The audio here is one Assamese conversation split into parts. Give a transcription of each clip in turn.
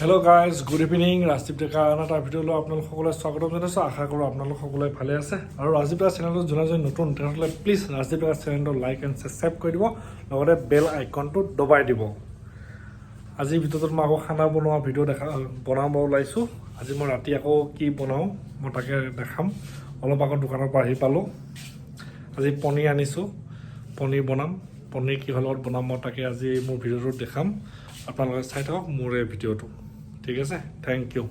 Hello' guys, good evening. Rajdeep Deka আন এটা ভিডিঅ'লৈ আপোনালোক সকলোৱে স্বাগতম জনাইছোঁ। আশা কৰোঁ আপোনালোক সকলোৱে ভালে আছে। আৰু ৰাজদীপ ডেকা চেনেলটো যোনে নতুন তেনেহ'লে প্লিজ ৰাজদীপ ডেকা চেনেলটো লাইক এণ্ড ছাবস্ক্ৰাইব কৰি দিব, লগতে বেল আইকনটো দবাই দিব। আজিৰ ভিডিঅ'টোত মই আকৌ খানা বনোৱা ভিডিঅ' বনাব ওলাইছোঁ। আজি মই ৰাতি আকৌ কি বনাওঁ মই তাকে দেখাম। অলপ আগত দোকানৰ পৰা আহি পালোঁ। আজি পনীৰ আনিছোঁ, পনীৰ বনাম। পনীৰ কিহৰ লগত বনাম মই তাকে আজি মোৰ ভিডিঅ'টোত দেখাম। আপোনালোকে চাই থাকক মোৰ এই ভিডিঅ'টো। ঠিক আছে, থেংক ইউ।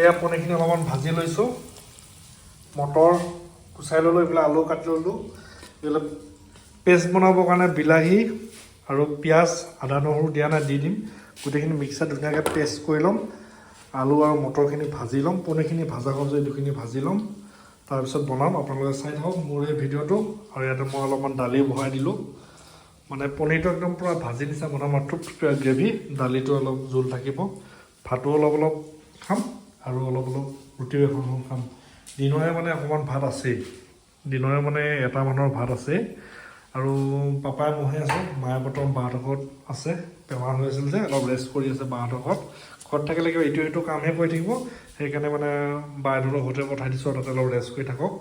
এয়া পনীৰখিনি অলপমান ভাজি লৈছোঁ। মটৰ কুচাই ল'লোঁ, এইবিলাক আলু কাটি ল'লোঁ। এইবিলাক পেষ্ট বনাবৰ কাৰণে বিলাহী আৰু পিঁয়াজ, আদা নহৰু দিয়া নাই, দি দিম। গোটেইখিনি মিক্সাৰত ধুনীয়াকৈ পেষ্ট কৰি ল'ম। আলু আৰু মটৰখিনি ভাজি ল'ম। পনীৰখিনি ভাজা হ'ল যে এইখিনি ভাজি ল'ম, তাৰপিছত বনাম। আপোনালোকে চাই থাকক মোৰ এই ভিডিঅ'টো। আৰু ইয়াতে মই অলপমান দালি বহাই দিলোঁ। মানে পনীৰটো একদম পূৰা ভাজি নিচিনা বনাম আৰু থুপথুপীয়া গ্ৰেভি। দালিটো অলপ জোল থাকিব, ভাতো অলপ অলপ খাম আৰু অলপ অলপ ৰুটিও এখন খাম। দিনৰে মানে অকণমান ভাত আছেই, দিনৰে মানে এটা মানুহৰ ভাত আছেই। আৰু পাপাই মহে আছোঁ, মায়ে বৰ্তমান বাহঁতৰ ঘৰত আছে। বেমাৰ হৈ আছিল যে অলপ ৰেষ্ট কৰি আছে বাহঁতৰ ঘৰত। ঘৰত থাকিলে কিবা ইটো সিটো কামহে কৰি থাকিব, সেইকাৰণে মানে বাইদেউহঁতৰ ঘৰতে পঠাই দিছোঁ আৰু তাতে অলপ ৰেষ্ট কৰি থাকক।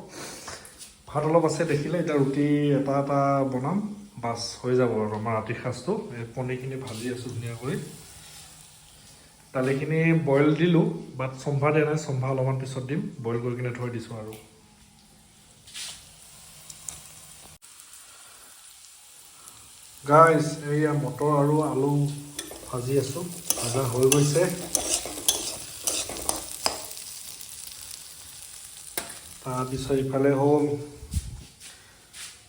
ভাত অলপ আছে দেখিলে, এতিয়া ৰুটি এটা এটা বনাম, বাছ হৈ যাব আৰু আমাৰ ৰাতিৰ সাঁজটো। এই পনীৰখিনি ভাজি আছোঁ ধুনীয়া কৰি। দালিখিনি বইল দিলোঁ, বাট চম্ভা দিয়া নাই, চম্ভা অলপমান পিছত দিম। বইল কৰি কিনে থৈ দিছোঁ আৰু। গাইজ, এইয়া মটৰ আৰু আলু ভাজি আছোঁ, ভাজা হৈ গৈছে। তাৰপিছত ইফালে হ'ল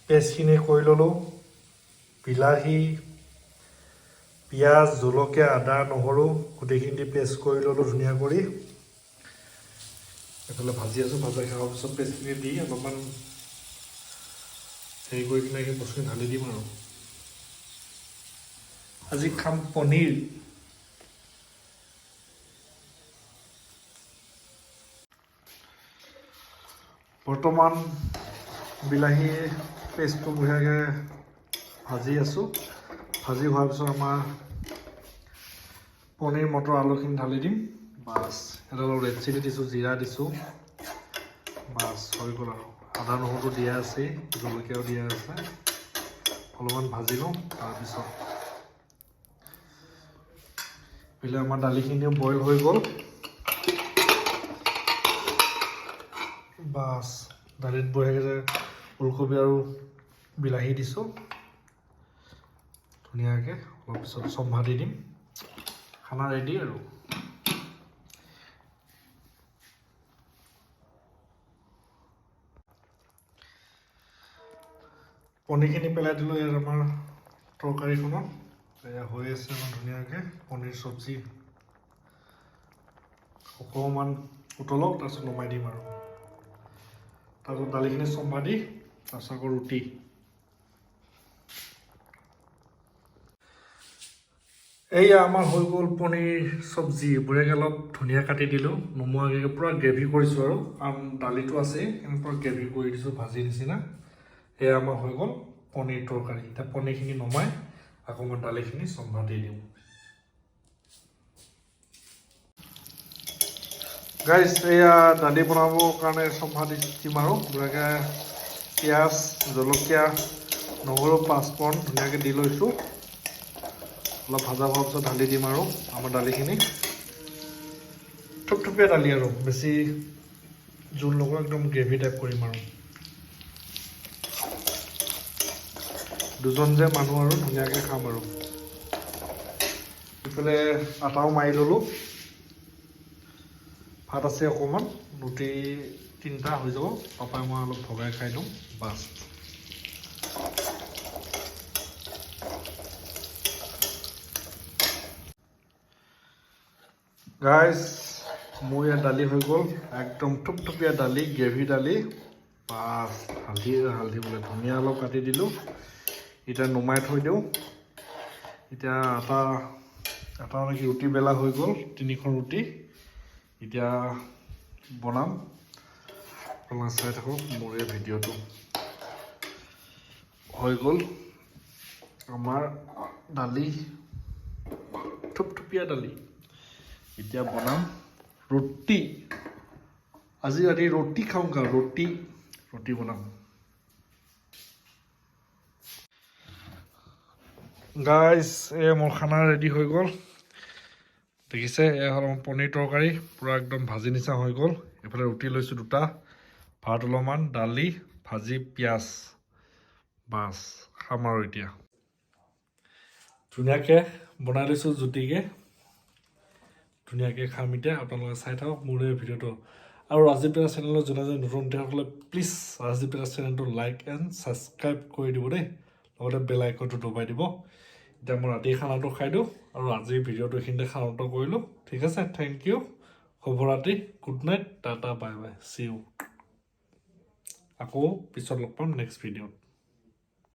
পেষ্টখিনি কৰি ল'লোঁ। বিলাহী, পিঁয়াজ, জলকীয়া, আদা নহৰু গোটেইখিনি দি পেষ্ট কৰি ল'লোঁ ধুনীয়া কৰি। এইফালে ভাজি আছোঁ, ভাজা শেষৰ পিছত পেষ্টখিনি দি অলপমান হেৰি কৰি কিনে সেই বস্তুখিনি ঢালি দিম আৰু। আজি খাম পনীৰ। বৰ্তমান বিলাহী পেষ্টটো বঢ়িয়াকৈ ভাজি আছোঁ। ভাজি হোৱাৰ পিছত আমাৰ পনীৰ মটৰ আলুখিনি ঢালি দিম, বাছ। এটা অলপ ৰেড চিলি দিছোঁ, জিৰা দিছোঁ, বাছ হৈ গ'ল আৰু। আদা নহৰুটো দিয়া আছেই, জলকীয়াও দিয়া আছে। অলপমান ভাজি লওঁ, তাৰপিছত এইফালে আমাৰ দালিখিনিও বইল হৈ গ'ল, বাছ। দালিত বঢ়িয়াকৈ ওলকবি আৰু বিলাহী দিছোঁ ধুনীয়াকৈ। অলপ পিছত চম্ভা দি দিম, খানা ৰেডি আৰু। পনীৰখিনি পেলাই দিলোঁ ইয়াত আমাৰ তৰকাৰীখনত। এয়া হৈ আছে আমাৰ ধুনীয়াকৈ পনীৰ চব্জি। অকণমান উতলক, তাৰপিছত নমাই দিম আৰু। তাৰপিছত দালিখিনি চম্ভা দি, তাৰপিছত আকৌ ৰুটি। এইয়া আমাৰ হৈ গ'ল পনীৰ চব্জি। বঢ়িয়াকৈ অলপ ধনিয়া কাটি দিলোঁ, নমোৱাকৈ পূৰা গ্ৰেভি কৰিছোঁ আৰু, কাৰণ দালিটো আছেই, পূৰা গ্ৰেভি কৰি দিছোঁ ভাজি নিচিনা। এয়া আমাৰ হৈ গ'ল পনীৰ তৰকাৰী। এতিয়া পনীৰখিনি নমাই আকৌ মই দালিখিনি চম্ভা দি দিওঁ। গাইজ, এয়া দালি বনাবৰ কাৰণে চম্ভা দিম আৰু। ধুনীয়াকৈ পিঁয়াজ, জলকীয়া, নহৰু, পাঁচফোৰণ ধুনীয়াকৈ দি লৈছোঁ। অলপ ভাজা হোৱাৰ পিছত ঢালি দিম আৰু আমাৰ দালিখিনি। থুপথুপীয়া দালি আৰু, বেছি জোল নকৰোঁ, একদম গ্ৰেভি টাইপ কৰিম আৰু। দুজন যে মানুহ আৰু ধুনীয়াকৈ খাম আৰু। ইফালে আটাও মাৰি ল'লোঁ। ভাত আছে অকণমান, ৰুটি 3টা হৈ যাব। পাপাই মই অলপ ভগাই খাই দিওঁ, বাছ। গাইজ, মোৰ ইয়াত দালি হৈ গ'ল, একদম থুপথুপীয়া দালি, গ্ৰেভি দালি, বাছ। হালধি বোলে, ধনিয়া অলপ কাটি দিলোঁ। এতিয়া নমাই থৈ দিওঁ। এতিয়া এটা ৰুটি বেলা হৈ গ'ল, 3খন ৰুটি। এতিয়া বনাম, আপোনালোকে চাই থাকক মোৰ এই ভিডিঅ'টো। হৈ গ'ল আমাৰ দালি, থুপথুপীয়া দালি এতিয়া বনাম ৰুটি আজি ৰাতি ৰুটি খাওঁ ৰুটি বনাম গাইজ মোৰ খানা ৰেডি হৈ গ'ল দেখিছে এয়া হ'ল আমাৰ পনীৰ তৰকাৰী পূৰা একদম ভাজি নিচিনা হৈ গ'ল এইফালে ৰুটি লৈছোঁ দুটা ভাত অলপমান দালি ভাজি পিঁয়াজ বাছ খাম আৰু এতিয়া ধুনীয়াকৈ বনাই লৈছোঁ জুতিকৈ ধুনীয়াকৈ খাম এতিয়া আপোনালোকে চাই থাকক মোৰ এই ভিডিঅ'টো আৰু ৰাজীৱ ডেকা চেনেলত যোনে যোনে নতুন তেতিয়াসকলে প্লিজ ৰাজীৱ ডেকা চেনেলটো লাইক এণ্ড ছাবস্ক্ৰাইব কৰি দিব দেই লগতে বেল আইকনটো দবাই দিব এতিয়া মই ৰাতিৰ খানাটো খাই দিওঁ আৰু আজিৰ ভিডিঅ'টো এইখিনিতে সমাপ্ত কৰিলোঁ ঠিক আছে থেংক ইউ শুভৰাত্ৰি good night tata bye bye see you আকৌ পিছত লগ পাম নেক্সট ভিডিঅ'ত